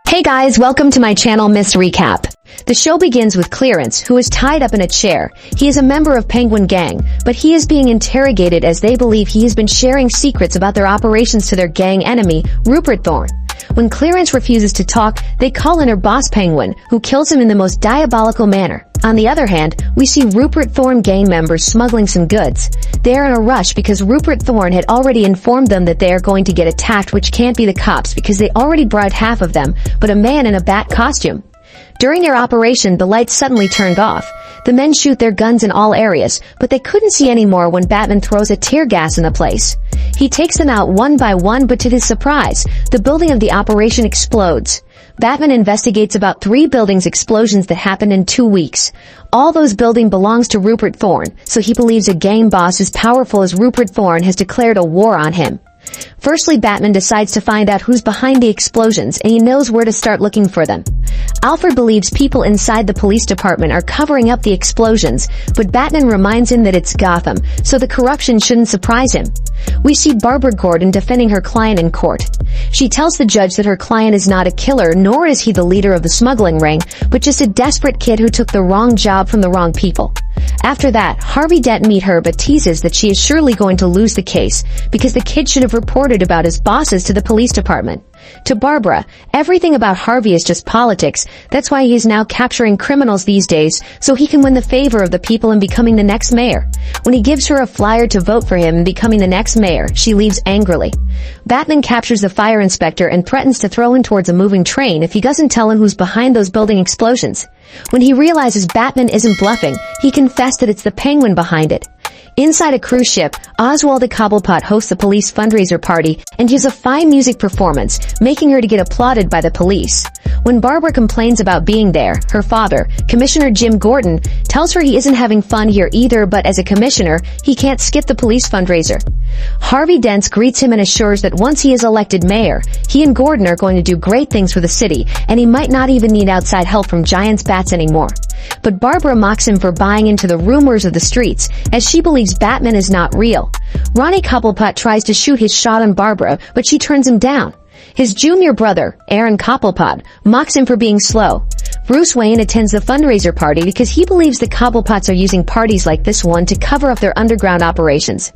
Hey guys, welcome to my channel Miss Recap. The show begins with Clarence, who is tied up in a chair. He is a member of Penguin Gang, but he is being interrogated as they believe he has been sharing secrets about their operations to their gang enemy, Rupert Thorne. When Clarence refuses to talk, they call in her boss Penguin, who kills him in the most diabolical manner. On the other hand, we see Rupert Thorne gang members smuggling some goods. They are in a rush because Rupert Thorne had already informed them that they are going to get attacked, which can't be the cops because they already bribed half of them, but a man in a bat costume. During their operation, the lights suddenly turned off. The men shoot their guns in all areas, but they couldn't see anymore when Batman throws a tear gas in the place. He takes them out one by one, but to his surprise, the building of the operation explodes. Batman investigates about 3 buildings explosions that happened in 2 weeks. All those buildings belongs to Rupert Thorne, so he believes a gang boss as powerful as Rupert Thorne has declared a war on him. Firstly, Batman decides to find out who's behind the explosions, and he knows where to start looking for them. Alfred believes people inside the police department are covering up the explosions, but Batman reminds him that it's Gotham, so the corruption shouldn't surprise him. We see Barbara Gordon defending her client in court. She tells the judge that her client is not a killer, nor is he the leader of the smuggling ring, but just a desperate kid who took the wrong job from the wrong people. After that, Harvey Dent meets her but teases that she is surely going to lose the case because the kid should have reported about his bosses to the police department. To Barbara, everything about Harvey is just politics. That's why he is now capturing criminals these days, so he can win the favor of the people and becoming the next mayor. When he gives her a flyer to vote for him and becoming the next mayor, she leaves angrily. Batman captures the fire inspector and threatens to throw him towards a moving train if he doesn't tell him who's behind those building explosions. When he realizes Batman isn't bluffing, he confessed that it's the Penguin behind it. Inside a cruise ship, Oswald the Cobblepot hosts a police fundraiser party and gives a fine music performance, making her to get applauded by the police. When Barbara complains about being there, her father, Commissioner Jim Gordon, tells her he isn't having fun here either, but as a commissioner, he can't skip the police fundraiser. Harvey Dent greets him and assures that once he is elected mayor, he and Gordon are going to do great things for the city, and he might not even need outside help from giant bats anymore. But Barbara mocks him for buying into the rumors of the streets, as she believes Batman is not real. Ronnie Cobblepot tries to shoot his shot on Barbara, but she turns him down. His junior brother, Aaron Cobblepot, mocks him for being slow. Bruce Wayne attends the fundraiser party because he believes the Cobblepots are using parties like this one to cover up their underground operations.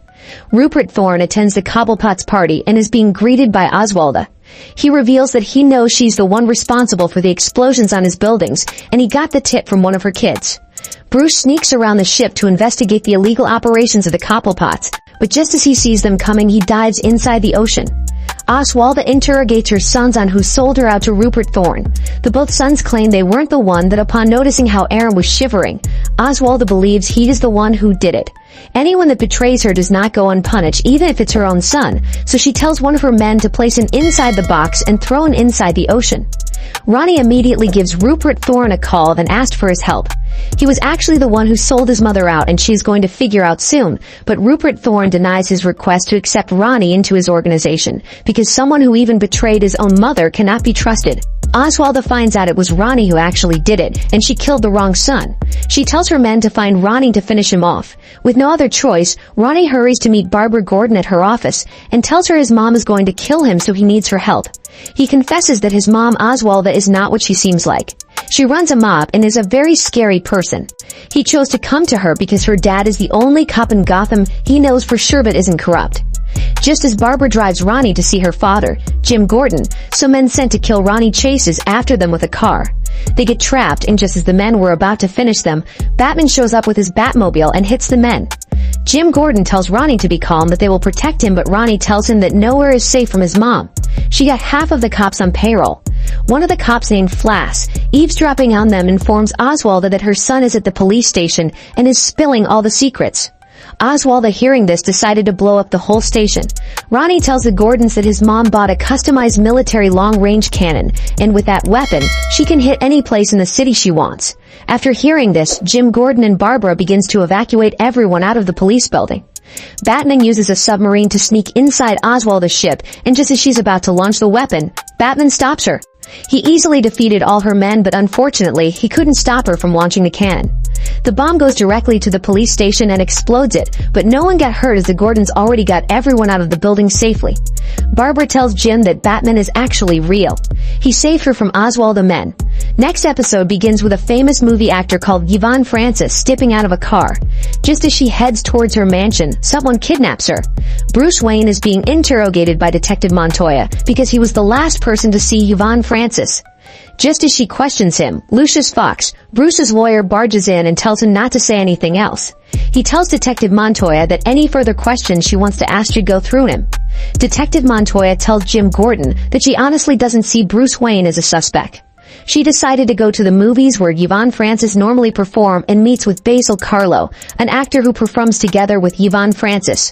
Rupert Thorne attends the Cobblepots party and is being greeted by Oswalda. He reveals that he knows she's the one responsible for the explosions on his buildings, and he got the tip from one of her kids. Bruce sneaks around the ship to investigate the illegal operations of the Cobblepots, but just as he sees them coming, he dives inside the ocean. Oswalda interrogates her sons on who sold her out to Rupert Thorne. The both sons claim they weren't the one, that upon noticing how Aaron was shivering, Oswalda believes he is the one who did it. Anyone that betrays her does not go unpunished, even if it's her own son, so she tells one of her men to place him inside the box and throw him inside the ocean. Ronnie immediately gives Rupert Thorne a call and asked for his help. He was actually the one who sold his mother out, and she is going to figure out soon, but Rupert Thorne denies his request to accept Ronnie into his organization, because someone who even betrayed his own mother cannot be trusted. Oswalda finds out it was Ronnie who actually did it, and she killed the wrong son. She tells her men to find Ronnie to finish him off. With no other choice, Ronnie hurries to meet Barbara Gordon at her office, and tells her his mom is going to kill him, so he needs her help. He confesses that his mom, Oswalda, is not what she seems like. She runs a mob and is a very scary person. He chose to come to her because her dad is the only cop in Gotham he knows for sure but isn't corrupt. Just as Barbara drives Ronnie to see her father, Jim Gordon, some men sent to kill Ronnie chases after them with a car. They get trapped, and just as the men were about to finish them, Batman shows up with his Batmobile and hits the men. Jim Gordon tells Ronnie to be calm, that they will protect him, but Ronnie tells him that nowhere is safe from his mom. She got half of the cops on payroll. One of the cops, named Flass, eavesdropping on them, informs Oswalda that her son is at the police station and is spilling all the secrets. Oswalda, hearing this, decided to blow up the whole station. Ronnie tells the Gordons that his mom bought a customized military long-range cannon, and with that weapon, she can hit any place in the city she wants. After hearing this, Jim Gordon and Barbara begins to evacuate everyone out of the police building. Batman uses a submarine to sneak inside Oswalda's ship, and just as she's about to launch the weapon, Batman stops her. He easily defeated all her men, but unfortunately, he couldn't stop her from launching the cannon. The bomb goes directly to the police station and explodes it, but no one got hurt as the Gordons already got everyone out of the building safely. Barbara tells Jim that Batman is actually real. He saved her from Oswald the Men. Next episode begins with a famous movie actor called Yvonne Francis stepping out of a car. Just as she heads towards her mansion, someone kidnaps her. Bruce Wayne is being interrogated by Detective Montoya because he was the last person to see Yvonne Francis. Just as she questions him, Lucius Fox, Bruce's lawyer, barges in and tells him not to say anything else. He tells Detective Montoya that any further questions she wants to ask should go through him. Detective Montoya tells Jim Gordon that she honestly doesn't see Bruce Wayne as a suspect. She decided to go to the movies where Yvonne Francis normally performs and meets with Basil Carlo, an actor who performs together with Yvonne Francis.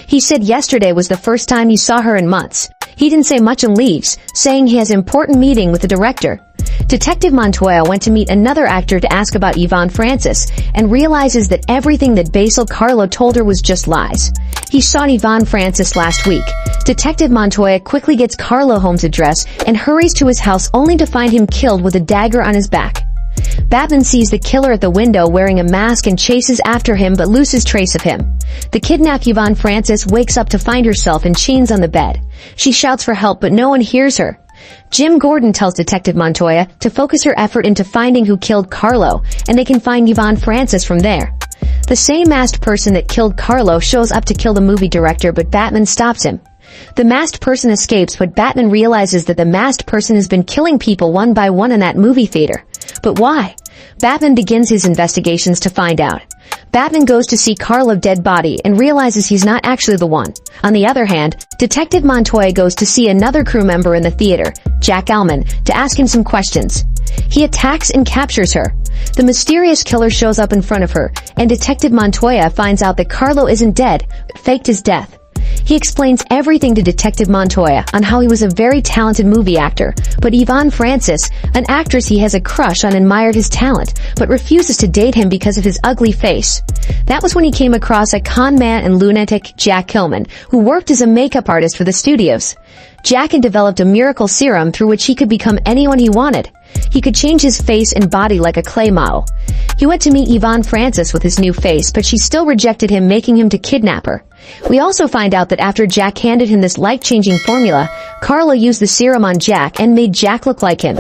He said yesterday was the first time he saw her in months. He didn't say much and leaves, saying he has an important meeting with the director. Detective Montoya went to meet another actor to ask about Yvonne Francis and realizes that everything that Basil Carlo told her was just lies. He saw Yvonne Francis last week. Detective Montoya quickly gets Carlo home's address and hurries to his house only to find him killed with a dagger on his back. Batman sees the killer at the window wearing a mask and chases after him but loses trace of him. The kidnapped Yvonne Francis wakes up to find herself in chains on the bed. She shouts for help but no one hears her. Jim Gordon tells Detective Montoya to focus her effort into finding who killed Carlo, and they can find Yvonne Francis from there. The same masked person that killed Carlo shows up to kill the movie director, but Batman stops him. The masked person escapes, but Batman realizes that the masked person has been killing people one by one in that movie theater. But why? Batman begins his investigations to find out. Batman goes to see Carlo's dead body and realizes he's not actually the one. On the other hand, Detective Montoya goes to see another crew member in the theater, Jack Allman, to ask him some questions. He attacks and captures her. The mysterious killer shows up in front of her, and Detective Montoya finds out that Carlo isn't dead, but faked his death. He explains everything to Detective Montoya on how he was a very talented movie actor, but Yvonne Francis, an actress he has a crush on, admired his talent, but refuses to date him because of his ugly face. That was when he came across a con man and lunatic, Jack Hillman, who worked as a makeup artist for the studios. Jack had developed a miracle serum through which he could become anyone he wanted. He could change his face and body like a clay model. He went to meet Yvonne Francis with his new face, but she still rejected him, making him to kidnap her. We also find out that after Jack handed him this life-changing formula, Carlo used the serum on Jack and made Jack look like him.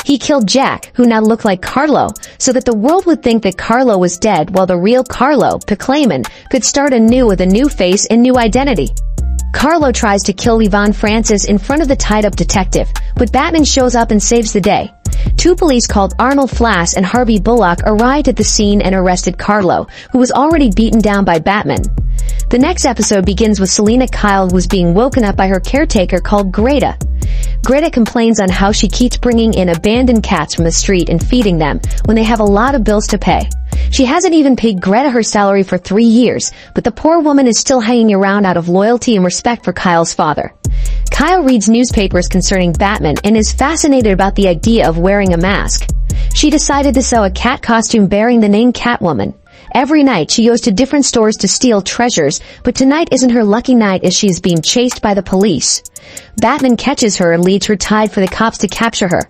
He killed Jack, who now looked like Carlo, so that the world would think that Carlo was dead while the real Carlo, Piclayman, could start anew with a new face and new identity. Carlo tries to kill Yvonne Francis in front of the tied-up detective, but Batman shows up and saves the day. Two police called Arnold Flass and Harvey Bullock arrived at the scene and arrested Carlo, who was already beaten down by Batman. The next episode begins with Selina Kyle, who was being woken up by her caretaker called Greta. Greta complains on how she keeps bringing in abandoned cats from the street and feeding them when they have a lot of bills to pay. She hasn't even paid Greta her salary for 3 years, but the poor woman is still hanging around out of loyalty and respect for Kyle's father. Kyle reads newspapers concerning Batman and is fascinated about the idea of wearing a mask. She decided to sew a cat costume bearing the name Catwoman. Every night she goes to different stores to steal treasures, but tonight isn't her lucky night as she is being chased by the police. Batman catches her and leads her tied for the cops to capture her.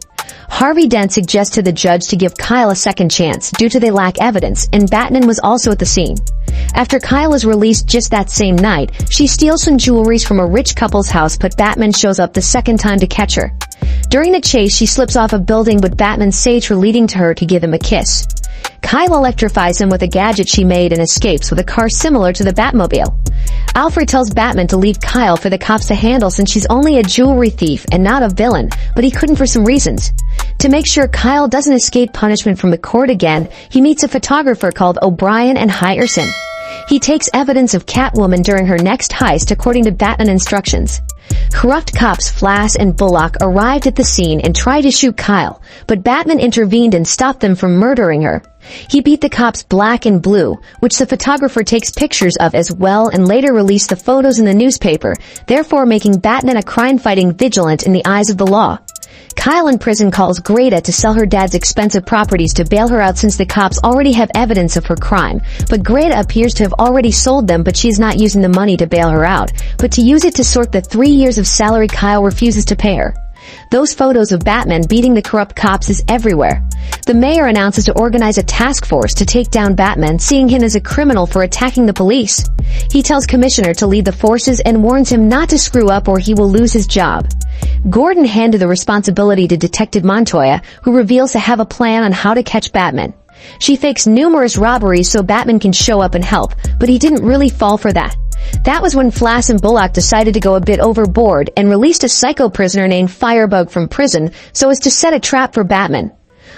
Harvey Dent suggests to the judge to give Kyle a second chance due to they lack evidence, and Batman was also at the scene. After Kyle is released just that same night, she steals some jewelry from a rich couple's house, but Batman shows up the second time to catch her. During the chase, she slips off a building, but Batman saves her, leading to her to give him a kiss. Kyle electrifies him with a gadget she made and escapes with a car similar to the Batmobile. Alfred tells Batman to leave Kyle for the cops to handle since she's only a jewelry thief and not a villain, but he couldn't for some reasons. To make sure Kyle doesn't escape punishment from the court again, he meets a photographer called O'Brien and hires him. He takes evidence of Catwoman during her next heist according to Batman instructions. Corrupt cops Flass and Bullock arrived at the scene and tried to shoot Kyle, but Batman intervened and stopped them from murdering her. He beat the cops black and blue, which the photographer takes pictures of as well and later released the photos in the newspaper, therefore making Batman a crime-fighting vigilant in the eyes of the law. Kyle in prison calls Greta to sell her dad's expensive properties to bail her out since the cops already have evidence of her crime, but Greta appears to have already sold them, but she is not using the money to bail her out, but to use it to sort the 3 years of salary Kyle refuses to pay her. Those photos of Batman beating the corrupt cops is everywhere. The mayor announces to organize a task force to take down Batman, seeing him as a criminal for attacking the police. He tells Commissioner to lead the forces and warns him not to screw up or he will lose his job. Gordon handed the responsibility to Detective Montoya, who reveals to have a plan on how to catch Batman. She fakes numerous robberies so Batman can show up and help, but he didn't really fall for that. That was when Flass and Bullock decided to go a bit overboard and released a psycho prisoner named Firebug from prison so as to set a trap for Batman.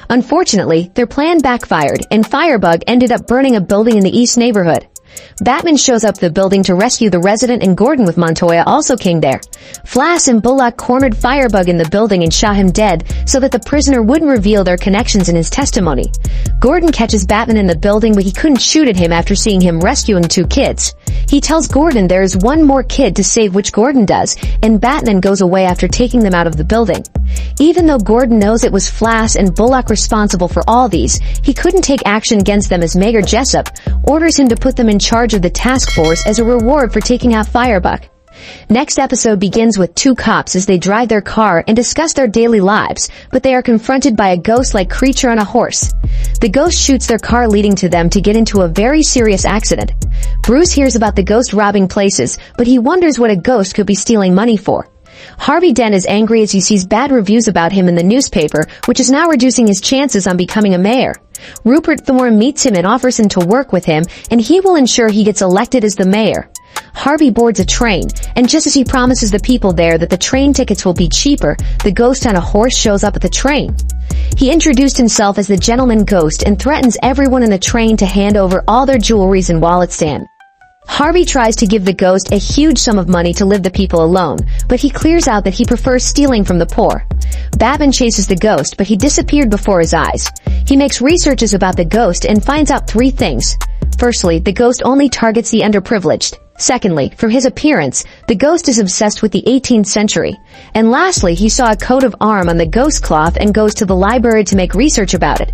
Unfortunately, their plan backfired, and Firebug ended up burning a building in the East neighborhood. Batman shows up the building to rescue the resident, and Gordon with Montoya also came there. Flass and Bullock cornered Firebug in the building and shot him dead so that the prisoner wouldn't reveal their connections in his testimony. Gordon catches Batman in the building, but he couldn't shoot at him after seeing him rescuing 2 kids. He tells Gordon there is one more kid to save, which Gordon does, and Batman goes away after taking them out of the building. Even though Gordon knows it was Flass and Bullock responsible for all these, he couldn't take action against them as Mayor Jessup orders him to put them in charge of the task force as a reward for taking out Firebug. Next episode begins with 2 cops as they drive their car and discuss their daily lives, but they are confronted by a ghost-like creature on a horse. The ghost shoots their car, leading to them to get into a very serious accident. Bruce hears about the ghost robbing places, but he wonders what a ghost could be stealing money for. Harvey Dent is angry as he sees bad reviews about him in the newspaper, which is now reducing his chances on becoming a mayor. Rupert Thorne meets him and offers him to work with him, and he will ensure he gets elected as the mayor. Harvey boards a train, and just as he promises the people there that the train tickets will be cheaper, the ghost on a horse shows up at the train. He introduced himself as the gentleman ghost and threatens everyone in the train to hand over all their jewelries and wallets to him. Harvey tries to give the ghost a huge sum of money to leave the people alone, but he clears out that he prefers stealing from the poor. Batman chases the ghost, but he disappeared before his eyes. He makes researches about the ghost and finds out 3 things. Firstly, the ghost only targets the underprivileged. Secondly, for his appearance, the ghost is obsessed with the 18th century. And lastly, he saw a coat of arms on the ghost cloth and goes to the library to make research about it.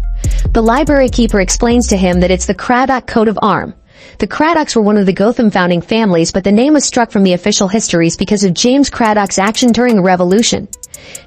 The library keeper explains to him that it's the Cradock coat of arms. The Cradocks were one of the Gotham founding families, but the name was struck from the official histories because of James Cradock's action during the Revolution.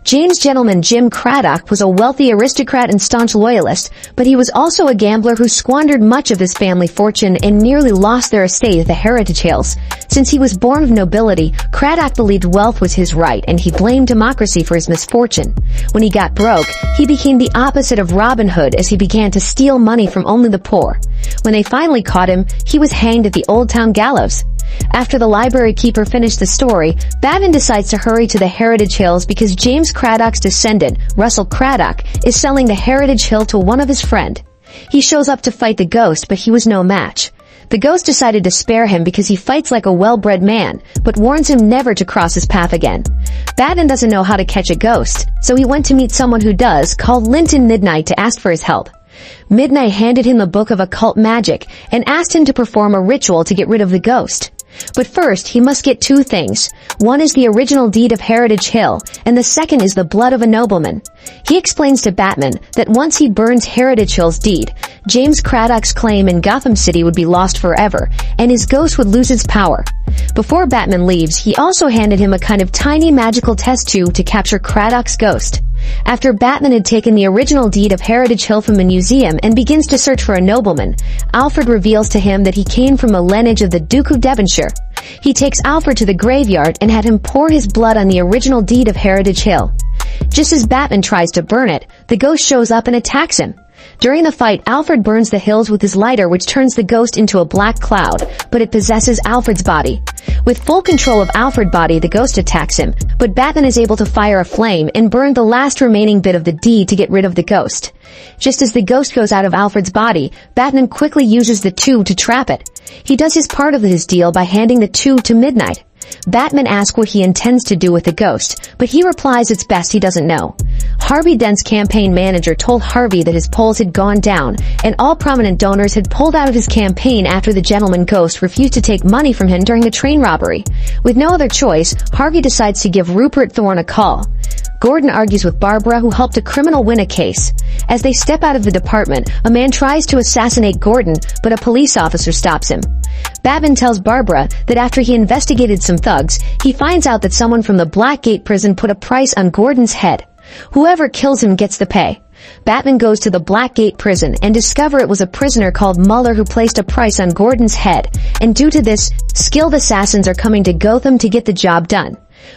James Gentleman Jim Cradock was a wealthy aristocrat and staunch loyalist, but he was also a gambler who squandered much of his family fortune and nearly lost their estate at the Heritage Hills. Since he was born of nobility, Cradock believed wealth was his right, and he blamed democracy for his misfortune. When he got broke, he became the opposite of Robin Hood as he began to steal money from only the poor. When they finally caught him, he was hanged at the Old Town Gallows. After the library keeper finished the story, Batman decides to hurry to the Heritage Hills because James Cradock's descendant, Russell Cradock, is selling the Heritage Hill to one of his friends. He shows up to fight the ghost, but he was no match. The ghost decided to spare him because he fights like a well-bred man, but warns him never to cross his path again. Batman doesn't know how to catch a ghost, so he went to meet someone who does, called Linton Midnight, to ask for his help. Midnight handed him a book of occult magic and asked him to perform a ritual to get rid of the ghost. But first, he must get 2 things. One is the original deed of Heritage Hill, and the second is the blood of a nobleman. He explains to Batman that once he burns Heritage Hill's deed, James Cradock's claim in Gotham City would be lost forever, and his ghost would lose its power. Before Batman leaves, he also handed him a kind of tiny magical test tube to capture Cradock's ghost. After Batman had taken the original deed of Heritage Hill from the museum and begins to search for a nobleman, Alfred reveals to him that he came from a lineage of the Duke of Devonshire. He takes Alfred to the graveyard and had him pour his blood on the original deed of Heritage Hill. Just as Batman tries to burn it, the ghost shows up and attacks him. During the fight, Alfred burns the hills with his lighter, which turns the ghost into a black cloud, but it possesses Alfred's body. With full control of Alfred's body, the ghost attacks him, but Batman is able to fire a flame and burn the last remaining bit of the deed to get rid of the ghost. Just as the ghost goes out of Alfred's body, Batman quickly uses the tube to trap it. He does his part of his deal by handing the tube to Midnight. Batman asks what he intends to do with the ghost, but he replies it's best he doesn't know. Harvey Dent's campaign manager told Harvey that his polls had gone down, and all prominent donors had pulled out of his campaign after the gentleman ghost refused to take money from him during a train robbery. With no other choice, Harvey decides to give Rupert Thorne a call. Gordon argues with Barbara, who helped a criminal win a case. As they step out of the department, a man tries to assassinate Gordon, but a police officer stops him. Batman tells Barbara that after he investigated some thugs, he finds out that someone from the Blackgate prison put a price on Gordon's head. Whoever kills him gets the pay. Batman goes to the Blackgate prison and discover it was a prisoner called Muller who placed a price on Gordon's head, and due to this, skilled assassins are coming to Gotham to get the job done.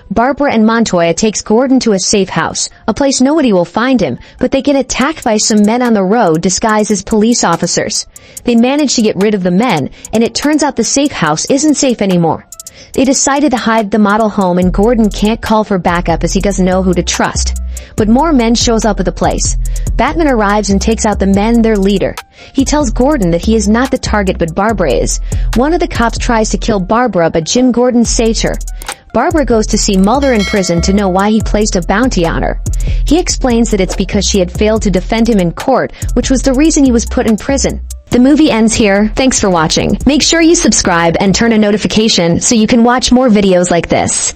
Barbara and Montoya takes Gordon to a safe house, a place nobody will find him, but they get attacked by some men on the road disguised as police officers. They manage to get rid of the men, and it turns out the safe house isn't safe anymore. They decided to hide the model home, and Gordon can't call for backup as he doesn't know who to trust. But more men shows up at the place. Batman arrives and takes out the men and their leader. He tells Gordon that he is not the target but Barbara is. One of the cops tries to kill Barbara but Jim Gordon saves her. Barbara goes to see Mulder in prison to know why he placed a bounty on her. He explains that it's because she had failed to defend him in court, which was the reason he was put in prison. The movie ends here. Thanks for watching. Make sure you subscribe and turn on notification so you can watch more videos like this.